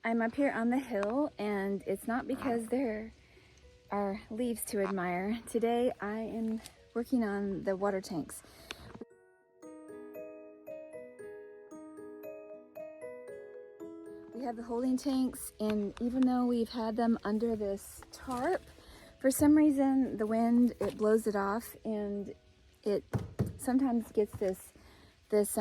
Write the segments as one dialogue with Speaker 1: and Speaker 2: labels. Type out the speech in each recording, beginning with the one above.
Speaker 1: I'm up here on the hill, and it's not because there are leaves to admire. Today I am working on the water tanks. We have the holding tanks, and even though we've had them under this tarp, for some reason the wind, it blows it off, and it sometimes gets this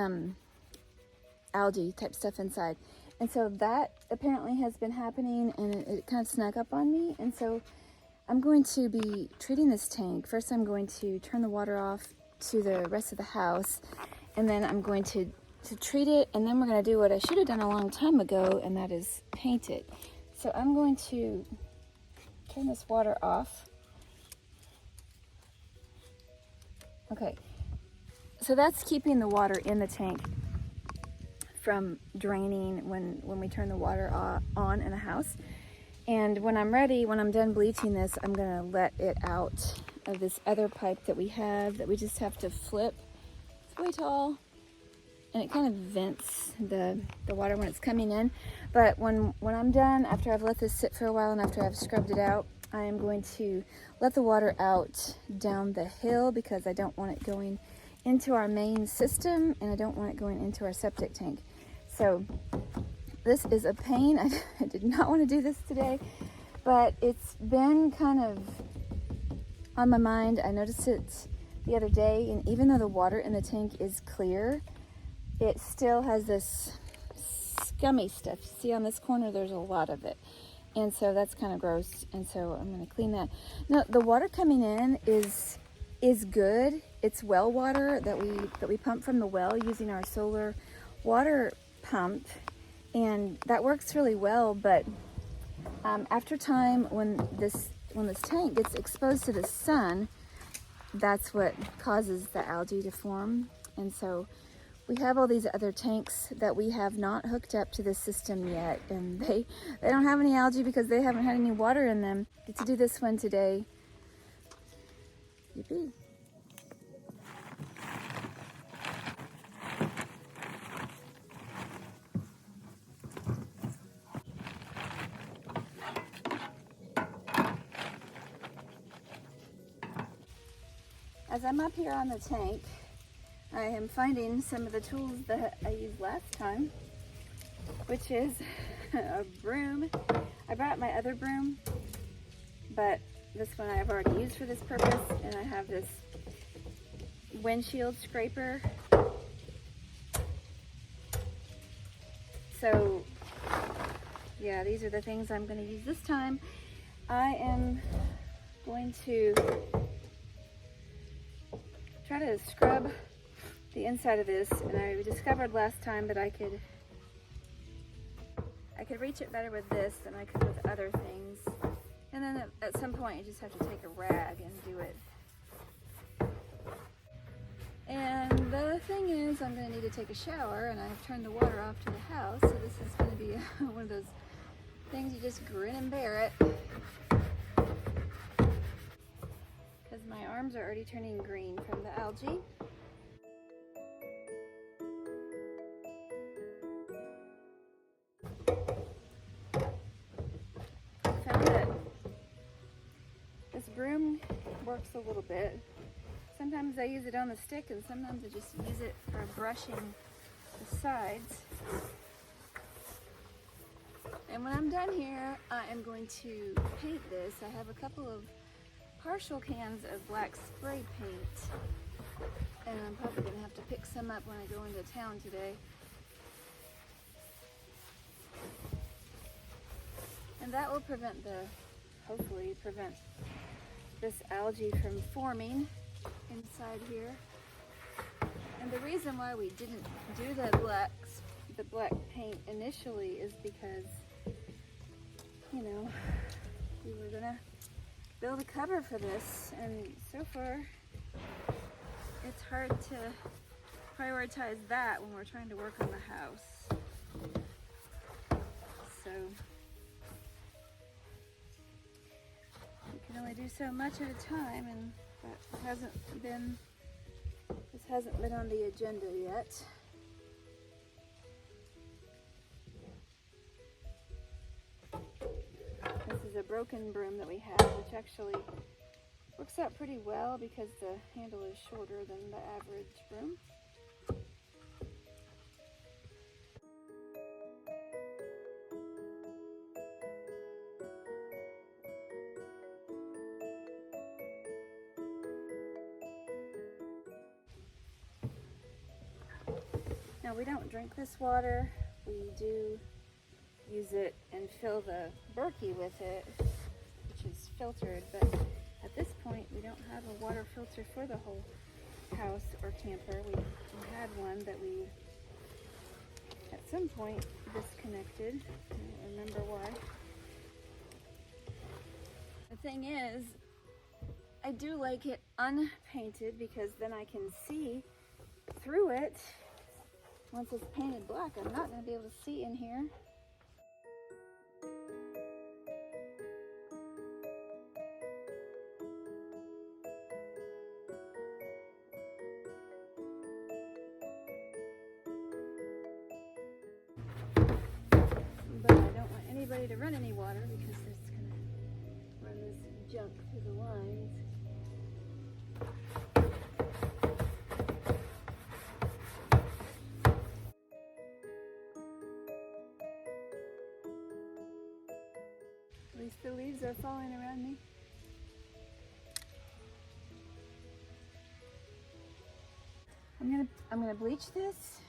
Speaker 1: algae type stuff inside. And so that apparently has been happening, and it kind of snuck up on me. And so I'm going to be treating this tank. First I'm going to turn the water off to the rest of the house, and then I'm going to treat it, and then we're going to do what I should have done a long time ago, and that is paint it. So I'm going to turn this water off. Okay, so that's keeping the water in the tank from draining when we turn the water on in the house. And when I'm ready, when I'm done bleaching this, I'm gonna let it out of this other pipe that we have that we just have to flip. It's way tall, and it kind of vents the water when it's coming in. But when I'm done, after I've let this sit for a while and after I've scrubbed it out, I am going to let the water out down the hill because I don't want it going into our main system, and I don't want it going into our septic tank. So this is a pain. I did not want to do this today, but it's been kind of on my mind. I noticed it the other day, and even though the water in the tank is clear, it still has this scummy stuff. See, on this corner there's a lot of it, and so that's kind of gross, and so I'm going to clean that. Now the water coming in is good. It's well water that we pump from the well using our solar water pump, and that works really well. But after time, when this tank gets exposed to the sun, that's what causes the algae to form. And so we have all these other tanks that we have not hooked up to this system yet, and they don't have any algae because they haven't had any water in them. Get to do this one today. Yippee. As I'm up here on the tank, I am finding some of the tools that I used last time, which is a broom. I brought my other broom, but this one I've already used for this purpose, and I have this windshield scraper. So yeah, these are the things I'm going to use this time. I am going to try to scrub the inside of this, and I discovered last time that I could reach it better with this than I could with other things. And then at some point you just have to take a rag and do it. And the thing is, I'm going to need to take a shower, and I've turned the water off to the house, so this is going to be one of those things you just grin and bear it. Because my arms are already turning green from the algae. I found that this broom works a little bit. Sometimes I use it on the stick, and sometimes I just use it for brushing the sides. And when I'm done here, I am going to paint this. I have a couple of partial cans of black spray paint, and I'm probably going to have to pick some up when I go into town today. And that will hopefully prevent this algae from forming inside here. And the reason why we didn't do the black paint initially is because, you know, we were gonna build a cover for this, and so far it's hard to prioritize that when we're trying to work on the house. So you can only do so much at a time, and this hasn't been on the agenda yet. broken broom that we have, which actually works out pretty well because the handle is shorter than the average broom. Now we don't drink this water, we do use it and fill the Berkey with it, which is filtered, but at this point we don't have a water filter for the whole house or camper. We had one that we at some point disconnected. I don't remember why. The thing is, I do like it unpainted because then I can see through it. Once it's painted black, I'm not going to be able to see in here. But I don't want anybody to run any water because it's going to run this junk through the lines. At least the leaves are falling around me. I'm gonna bleach this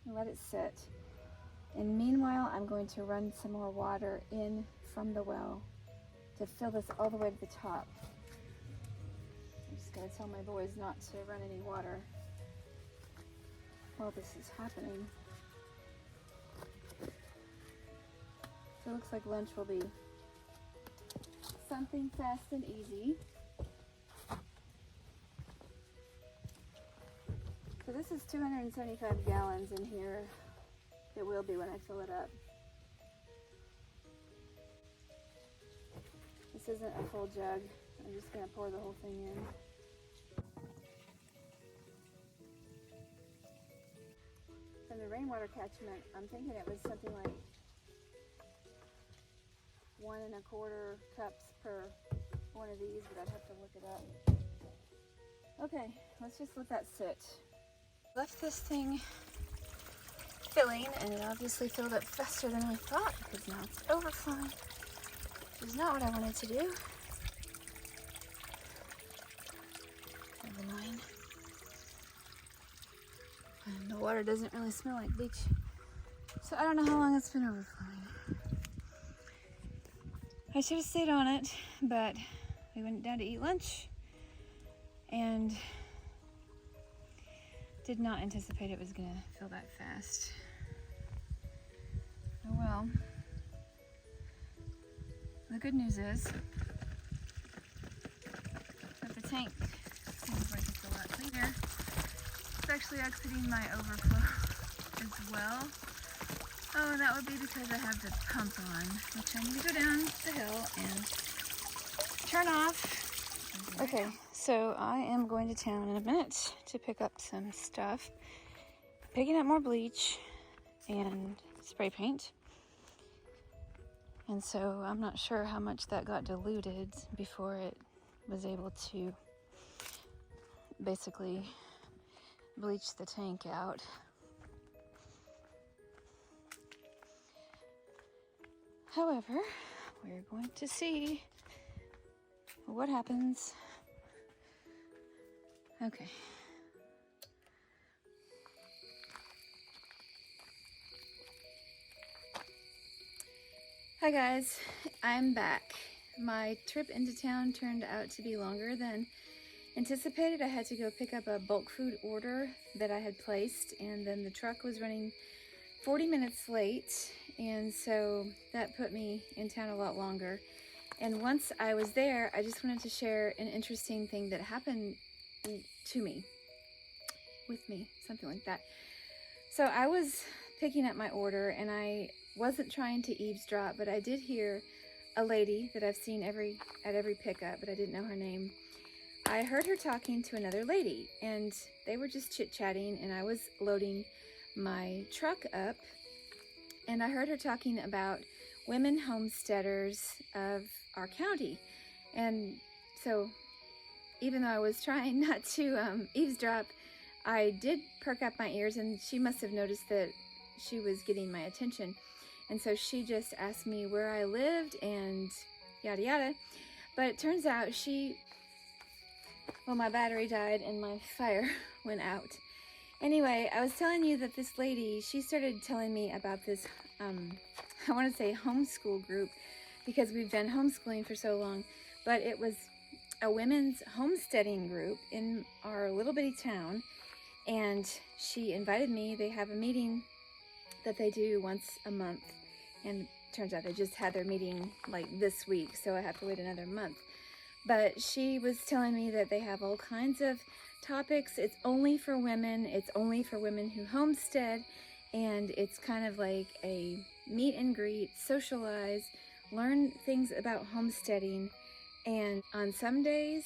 Speaker 1: and let it sit. And meanwhile, I'm going to run some more water in from the well to fill this all the way to the top. I'm just gonna tell my boys not to run any water while this is happening. So it looks like lunch will be something fast and easy. So this is 275 gallons in here. It will be when I fill it up. This isn't a full jug. I'm just going to pour the whole thing in. From the rainwater catchment, I'm thinking it was something like 1 1/4 cups per one of these, but I'd have to look it up. Okay, let's just let that sit. Left this thing filling, and it obviously filled up faster than I thought because now it's overflowing, which is not what I wanted to do. Kind of annoying. And the water doesn't really smell like bleach, so I don't know how long it's been overflowing. I should have stayed on it, but we went down to eat lunch and did not anticipate it was gonna fill that fast. Oh well. The good news is that the tank seems like it's a lot cleaner. It's actually exiting my overflow as well. Oh, and that would be because I have the pump on, which I need to go down the hill and turn off. Okay, so I am going to town in a minute to pick up some stuff. Picking up more bleach and spray paint. And so I'm not sure how much that got diluted before it was able to basically bleach the tank out. However, we're going to see what happens. Okay. Hi guys, I'm back. My trip into town turned out to be longer than anticipated. I had to go pick up a bulk food order that I had placed, and then the truck was running 40 minutes late, and so that put me in town a lot longer. And once I was there, I just wanted to share an interesting thing that happened to me, with me, something like that. So I was picking up my order, and I wasn't trying to eavesdrop, but I did hear a lady that I've seen at every pickup, but I didn't know her name. I heard her talking to another lady, and they were just chit-chatting, and I was loading my truck up, and I heard her talking about women homesteaders of our county. And so even though I was trying not to eavesdrop, I did perk up my ears, and she must have noticed that she was getting my attention. And so she just asked me where I lived and yada yada. But it turns out my battery died and my fire went out. Anyway, I was telling you that this lady, she started telling me about this, I want to say homeschool group, because we've been homeschooling for so long, but it was a women's homesteading group in our little bitty town, and she invited me. They have a meeting that they do once a month, and turns out they just had their meeting like this week, so I have to wait another month. But she was telling me that they have all kinds of topics. It's only for women. It's only for women who homestead. And it's kind of like a meet and greet, socialize, learn things about homesteading. And on some days,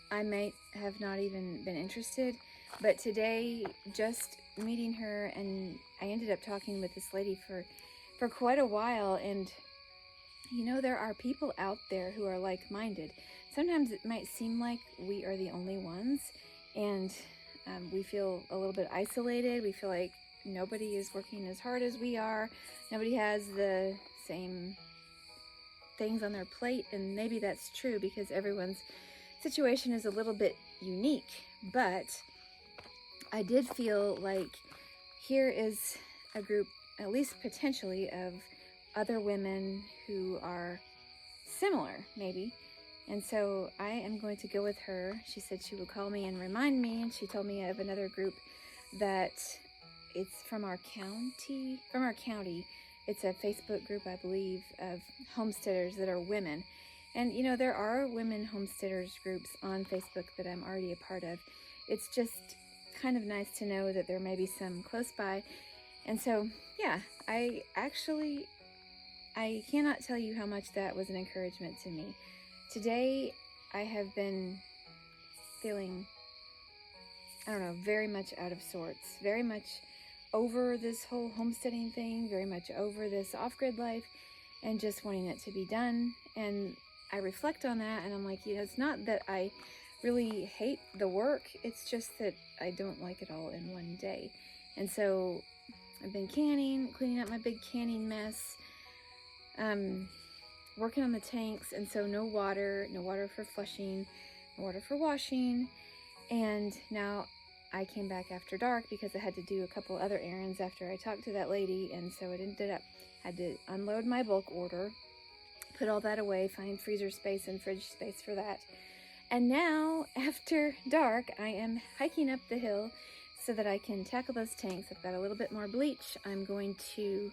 Speaker 1: I might have not even been interested. But today, just meeting her, and I ended up talking with this lady for quite a while. And you know, there are people out there who are like-minded. Sometimes it might seem like we are the only ones, and we feel a little bit isolated. We feel like nobody is working as hard as we are. Nobody has the same things on their plate, and maybe that's true because everyone's situation is a little bit unique. But I did feel like here is a group, at least potentially, of other women who are similar, maybe. And so I am going to go with her. She said she would call me and remind me, and she told me of another group that it's from our county. It's a Facebook group, I believe, of homesteaders that are women. And you know, there are women homesteaders groups on Facebook that I'm already a part of. It's just kind of nice to know that there may be some close by. And so, yeah, I cannot tell you how much that was an encouragement to me. Today, I have been feeling, very much out of sorts, very much over this whole homesteading thing, very much over this off-grid life, and just wanting it to be done. And I reflect on that, and I'm like, it's not that I really hate the work, it's just that I don't like it all in one day. And so I've been cleaning up my big canning mess, working on the tanks, and so no water for flushing, no water for washing. And now I came back after dark because I had to do a couple other errands after I talked to that lady, and so it ended up, had to unload my bulk order, put all that away, find freezer space and fridge space for that. And now, after dark, I am hiking up the hill so that I can tackle those tanks. I've got a little bit more bleach. I'm going to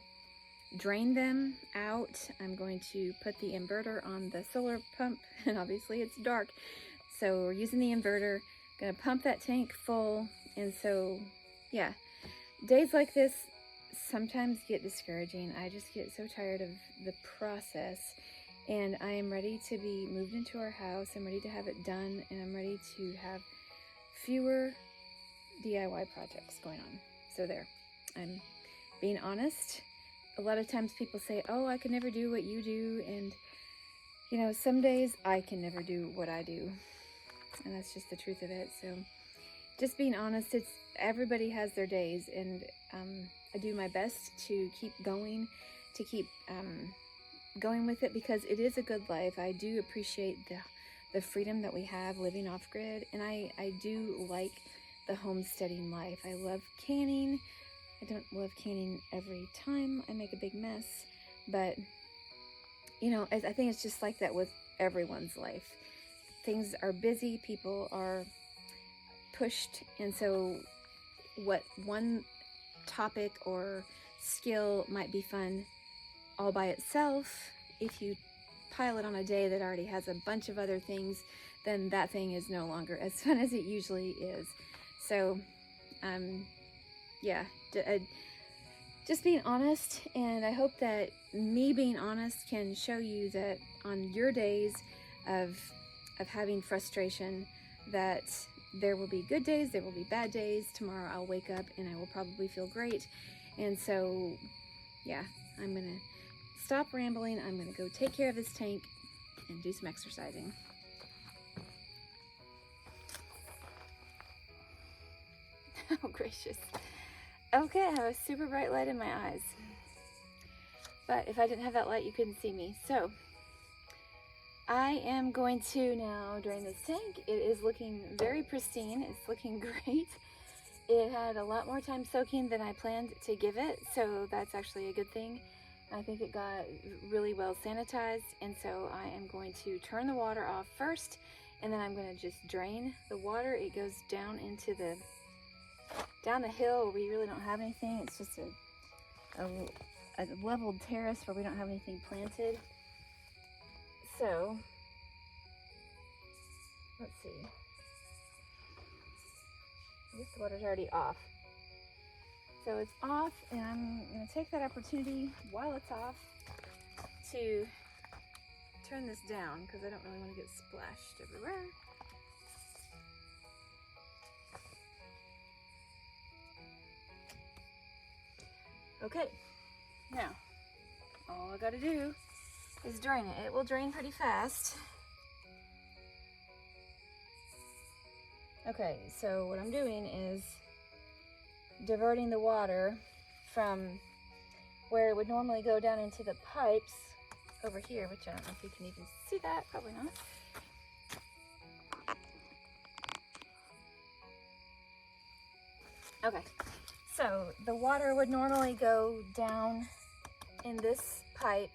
Speaker 1: drain them out. I'm going to put the inverter on the solar pump, and obviously it's dark, so we're using the inverter. Gonna pump that tank full. And so, yeah, days like this sometimes get discouraging. I just get so tired of the process, and I am ready to be moved into our house. I'm ready to have it done, and I'm ready to have fewer DIY projects going on. So there, I'm being honest. A lot of times people say, oh, I can never do what you do, and some days I can never do what I do, and that's just the truth of it. So just being honest, everybody has their days, and I do my best to keep going, going with it, because it is a good life. I do appreciate the freedom that we have living off grid, and I do like the homesteading life. I love canning. I don't love canning every time I make a big mess, but I think it's just like that with everyone's life. Things are busy, people are pushed, and so what one topic or skill might be fun all by itself, if you pile it on a day that already has a bunch of other things, then that thing is no longer as fun as it usually is. So, yeah, just being honest, and I hope that me being honest can show you that on your days of having frustration, that there will be good days, there will be bad days. Tomorrow I'll wake up and I will probably feel great. And so, yeah, I'm gonna stop rambling. I'm gonna go take care of this tank and do some exercising. Oh, gracious. Okay, I have a super bright light in my eyes. But if I didn't have that light, you couldn't see me. So I am going to now drain this tank. It is looking very pristine. It's looking great. It had a lot more time soaking than I planned to give it, so that's actually a good thing. I think it got really well sanitized, and so I am going to turn the water off first, and then I'm going to just drain the water. It goes down into down the hill where we really don't have anything. It's just a leveled terrace where we don't have anything planted. So, let's see. I guess the water's already off. So it's off, and I'm going to take that opportunity while it's off to turn this down because I don't really want to get splashed everywhere. Okay, now all I got to do is drain it. It will drain pretty fast. Okay, so what I'm doing is diverting the water from where it would normally go down into the pipes over here, which I don't know if you can even see that, probably not. Okay, so the water would normally go down in this pipe,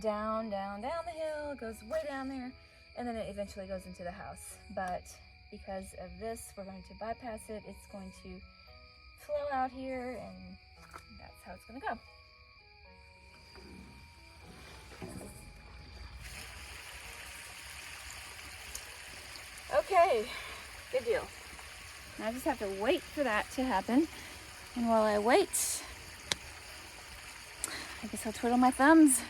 Speaker 1: down the hill, goes way down there, and then it eventually goes into the house. But because of this, we're going to bypass it. It's going to flow out here, and that's how it's going to go. Okay, good deal. Now I just have to wait for that to happen. And while I wait, I guess I'll twiddle my thumbs.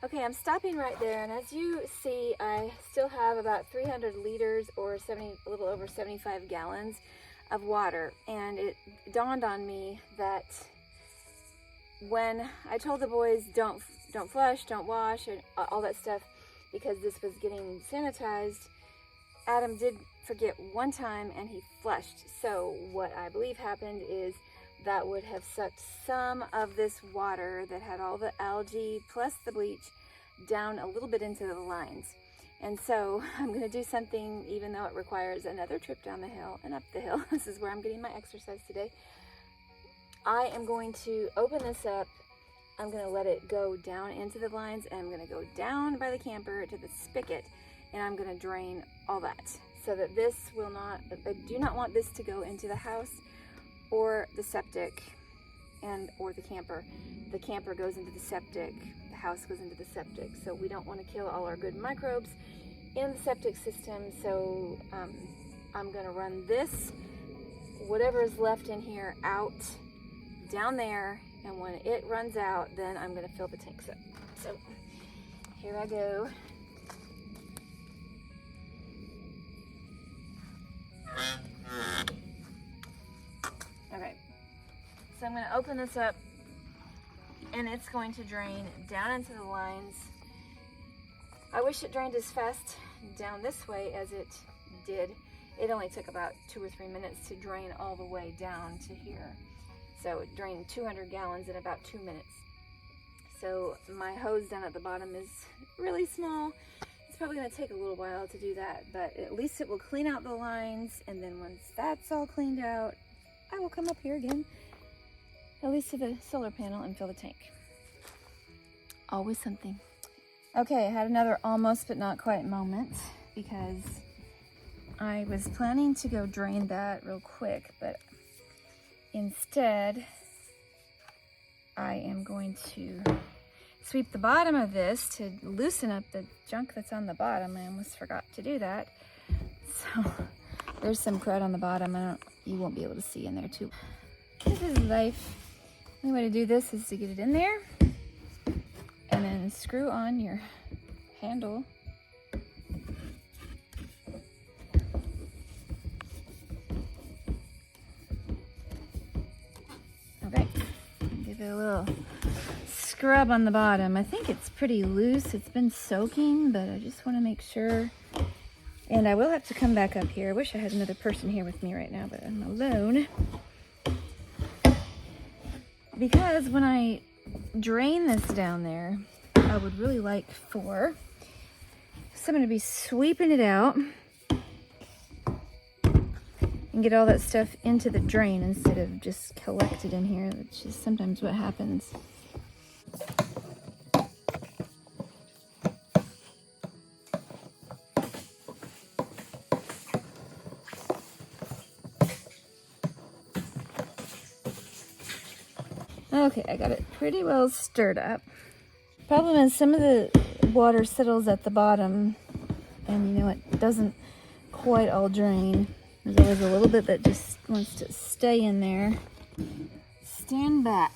Speaker 1: Okay, I'm stopping right there, and as you see, I still have about 300 liters or a little over 75 gallons of water, and it dawned on me that when I told the boys don't flush, don't wash, and all that stuff, because this was getting sanitized, Adam did forget one time and he flushed. So what I believe happened is that would have sucked some of this water that had all the algae plus the bleach down a little bit into the lines. And so I'm going to do something, even though it requires another trip down the hill and up the hill. This is where I'm getting my exercise today. I am going to open this up. I'm going to let it go down into the lines, and I'm going to go down by the camper to the spigot, and I'm going to drain all that so that this will not, I do not want this to go into the house or the septic or the camper. The camper goes into the septic, the house goes into the septic. So we don't want to kill all our good microbes in the septic system. So I'm going to run this, whatever is left in here, out down there, and when it runs out, then I'm going to fill the tanks up. So here I go. Okay, so I'm going to open this up, and it's going to drain down into the lines. I wish it drained as fast down this way as it did. It only took about 2 or 3 minutes to drain all the way down to here. So it drained 200 gallons in about 2 minutes. So my hose down at the bottom is really small. It's probably going to take a little while to do that, but at least it will clean out the lines, and then once that's all cleaned out, I will come up here again, at least to the solar panel, and fill the tank. Always something. Okay, I had another almost but not quite moment, because I was planning to go drain that real quick, but instead I am going to sweep the bottom of this to loosen up the junk that's on the bottom. I almost forgot to do that. So there's some crud on the bottom. You won't be able to see in there too. This is life. The only way to do this is to get it in there and then screw on your handle Got a little scrub on the bottom. I think it's pretty loose. It's been soaking, but I just want to make sure. And I will have to come back up here. I wish I had another person here with me right now, but I'm alone. Because when I drain this down there, I would really like for someone to be sweeping it out and get all that stuff into the drain instead of just collected in here, which is sometimes what happens. Okay, I got it pretty well stirred up. Problem is some of the water settles at the bottom and it doesn't quite all drain. There's always a little bit that just wants to stay in there. Stand back.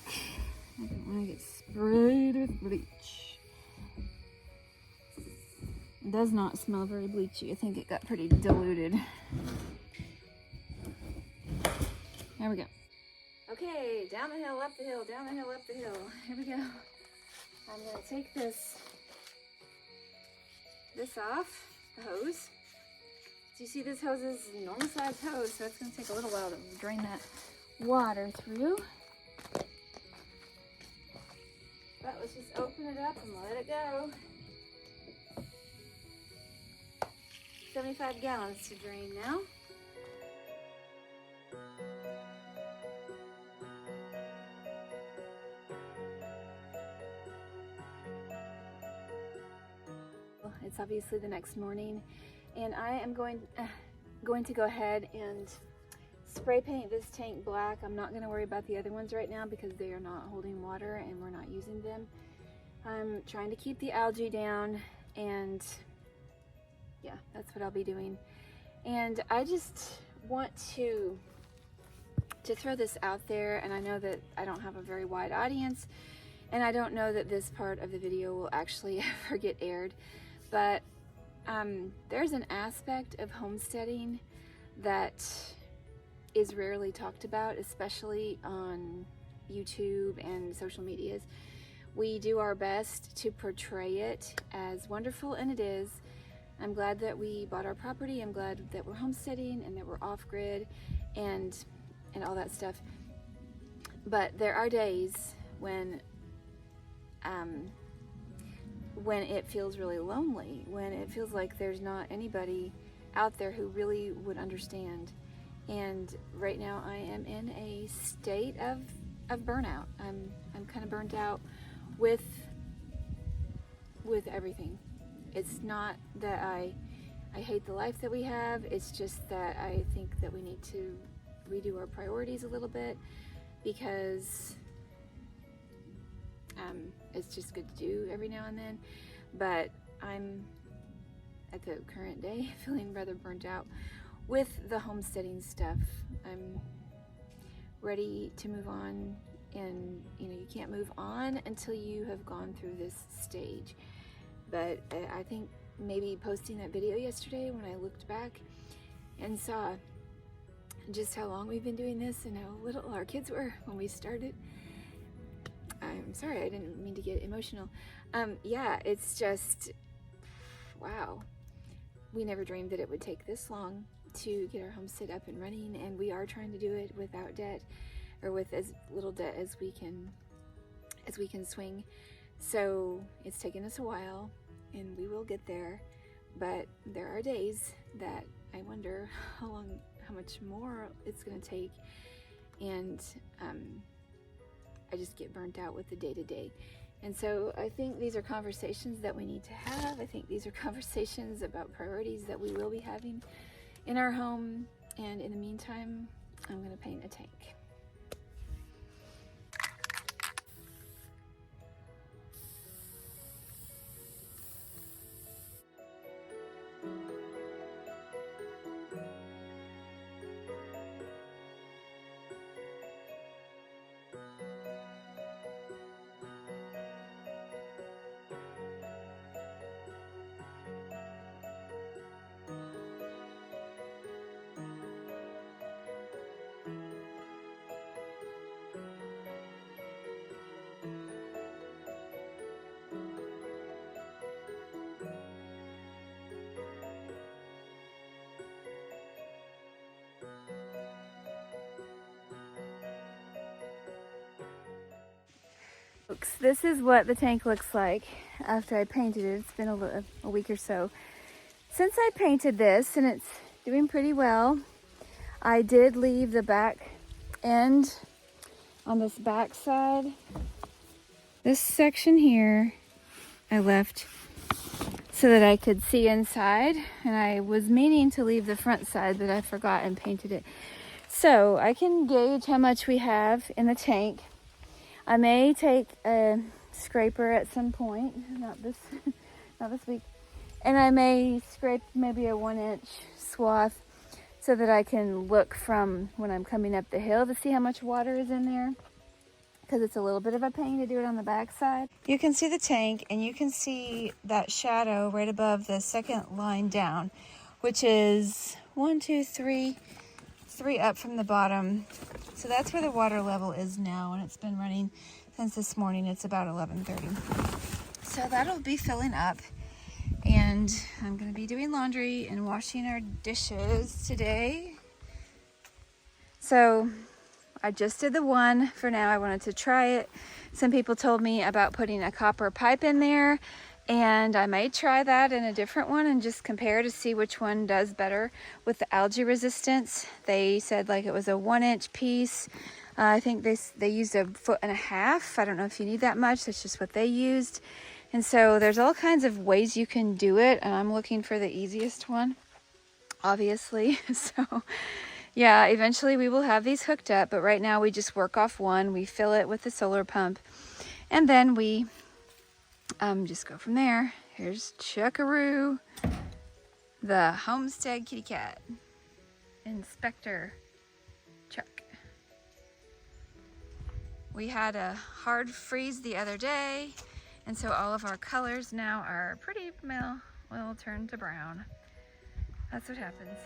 Speaker 1: I don't want to get sprayed with bleach. It does not smell very bleachy. I think it got pretty diluted. There we go. Okay, down the hill, up the hill, down the hill, up the hill. Here we go. I'm going to take this off, the hose. So you see this hose is a normal size hose, so it's going to take a little while to drain that water through. But let's just open it up and let it go. 75 gallons to drain now. It's obviously the next morning, and I am going to go ahead and spray paint this tank black. I'm not going to worry about the other ones right now because they are not holding water and we're not using them. I'm trying to keep the algae down, and yeah, that's what I'll be doing. And I just want to throw this out there, and I know that I don't have a very wide audience, and I don't know that this part of the video will actually ever get aired. But there's an aspect of homesteading that is rarely talked about, especially on YouTube and social medias. We do our best to portray it as wonderful, and it is. I'm glad that we bought our property. I'm glad that we're homesteading and that we're off-grid and all that stuff. But there are days when it feels really lonely, when it feels like there's not anybody out there who really would understand. And right now I am in a state of burnout. I'm kind of burnt out with everything. It's not that I hate the life that we have, it's just that I think that we need to redo our priorities a little bit, because it's just good to do every now and then. But I'm at the current day feeling rather burnt out with the homesteading stuff. I'm ready to move on, and you can't move on until you have gone through this stage. But I think maybe posting that video yesterday, when I looked back and saw just how long we've been doing this and how little our kids were when we started. I'm sorry, I didn't mean to get emotional. Yeah, it's just, wow. We never dreamed that it would take this long to get our homestead up and running, and we are trying to do it without debt, or with as little debt as we can swing. So it's taken us a while, and we will get there. But there are days that I wonder how much more it's going to take, and I just get burnt out with the day-to-day. And so I think these are conversations that we need to have. I think these are conversations about priorities that we will be having in our home. And in the meantime, I'm going to paint a tank. folks, this is what the tank looks like after I painted it. It's been a week or so since I painted this, and it's doing pretty well. I did leave the back end on this back side. This section here I left so that I could see inside, and I was meaning to leave the front side, but I forgot and painted it. So I can gauge how much we have in the tank. I may take a scraper at some point, not this week, and I may scrape maybe a 1-inch swath so that I can look from when I'm coming up the hill to see how much water is in there, because it's a little bit of a pain to do it on the back side. You can see the tank, and you can see that shadow right above the second line down, which is 1, 2, 3 up from the bottom. So that's where the water level is now, and it's been running since this morning. It's about 11:30. So that'll be filling up, and I'm gonna be doing laundry and washing our dishes today. So I just did the one for now. I wanted to try it. Some people told me about putting a copper pipe in there, and I may try that in a different one and just compare to see which one does better with the algae resistance. They said like it was a 1-inch piece. I think they used 1.5 foot. I don't know if you need that much. That's just what they used. And so there's all kinds of ways you can do it, and I'm looking for the easiest one, obviously. So yeah, eventually we will have these hooked up, but right now we just work off one. We fill it with the solar pump, and then we just go from there. Here's Chuckaroo, the Homestead kitty cat, Inspector Chuck. We had a hard freeze the other day, and so all of our colors now are pretty, well, turn to brown. That's what happens.